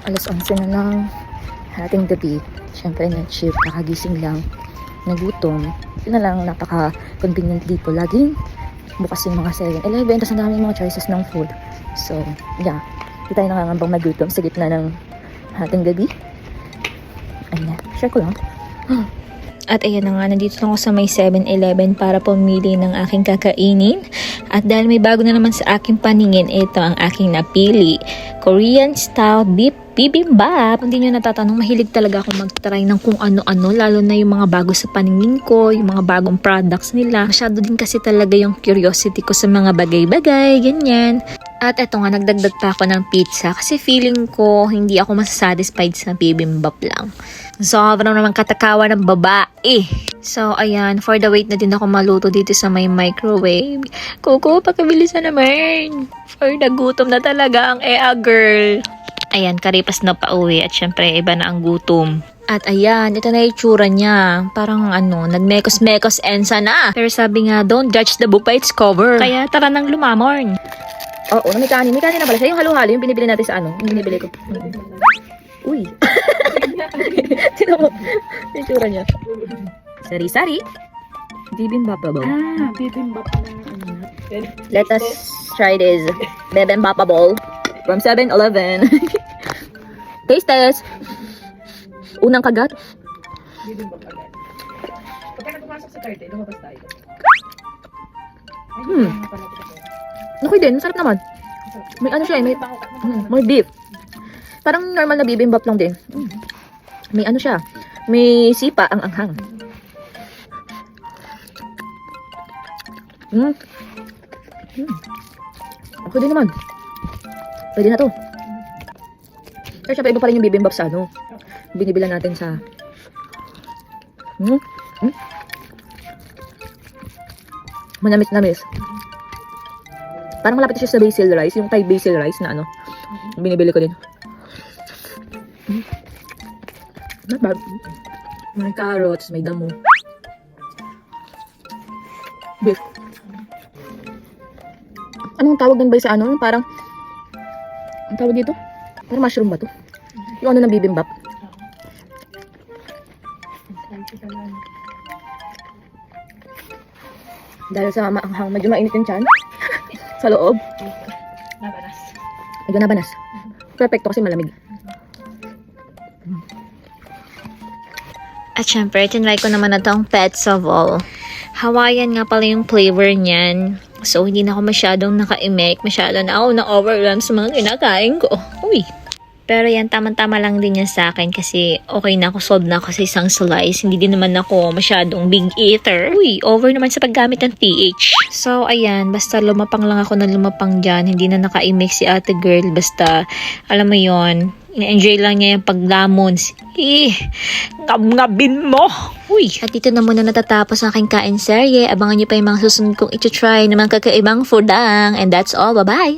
Alas 11 na ng hating gabi. Siyempre, night shift, nakagising lang, nagutom. Yun na lang, napaka-convenient dito. Laging bukas yung mga 7-Eleven, tapos ang daming mga choices ng food. So, yeah. Hindi tayo nangangambang magutom sa gitna ng hating gabi. Ayan, share ko lang. At ayan na nga, nandito lang ako sa may 7-Eleven para pumili ng aking kakainin. At dahil may bago na naman sa aking paningin, ito ang aking napili. Korean style beef bibimbap. Hindi nyo natatanong, mahilig talaga ako mag-try ng kung ano-ano, lalo na yung mga bago sa paningin ko, yung mga bagong products nila. Masyado din kasi talaga yung curiosity ko sa mga bagay-bagay, ganyan. At eto nga, nagdagdag pa ako ng pizza kasi feeling ko hindi ako masasatisfied sa bibimbap lang. Sobrang naman katakawa ng babae. So, ayan, for the wait na din ako maluto dito sa may microwave. Kuko, pakibilisan naman. For nagutom na talaga ang girl. Ayan, karipas na pauwi at syempre iba na ang gutom. At ayan, ito na yung tsura niya. Parang nagmekos-mekos ensa na. Pero sabi nga, don't judge the book by its cover. Kaya tara nang lumamorn. Oo, may kanin. May kanin na pala siya. Yung halo-halo, yung binibili natin sa yung binibili ko. Uy. Sino mo? Yung tsura niya. Sari-sari. Bibimbap ba? Bibimbap na. Let us try this. Bibimbapable. From 7-Eleven. Taste test. Unang kagat. Bibimbap agad. Pagka pumasok sa karte, lumabas tayo. Okay din, sarap naman. May ano siya, may beef. Parang normal na bibimbap lang din. May ano siya, may sipa ang anghang. Okay din naman. Pwede na to. Pero syempre iba pa rin yung bibimbap sa binibilan natin sa manamis-namis. Parang malapit siya sa basil rice, yung Thai basil rice na binibili ko din. Not bad. May carrots, may damo. Beef. Anong tawag din ba sa parang, ang tawag dito? Parang mushroom ba to? Yung ng bibimbap. Dahil sa maanghang, medyo mainit yung tiyan. Sa loob. Nabanas. Medyo nabanas. Perfecto kasi malamig. At syempre, tinry ko naman na itong Pets of All. Hawaiian nga pala yung flavor niyan. So, hindi na ako masyadong naka-imek. Masyado na ako na-overwhelmed sa mga kinakain ko. Uy! Pero yan, tamang-tama lang din yan sa akin kasi okay na ako, solved na ako sa isang slice. Hindi din naman ako masyadong big eater. Uy, over naman sa paggamit ng TH. So, ayan, basta lumapang lang ako na lumapang dyan. Hindi na naka-imek si ate girl. Basta, alam mo yon, ina-enjoy lang niya yung paglamon. Ngab-ngabin mo! Uy! At dito na muna natatapos ang aking kain serye. Abangan niyo pa yung mga susunod kong iti-try ng mga kakaibang foodang. And that's all. Bye-bye!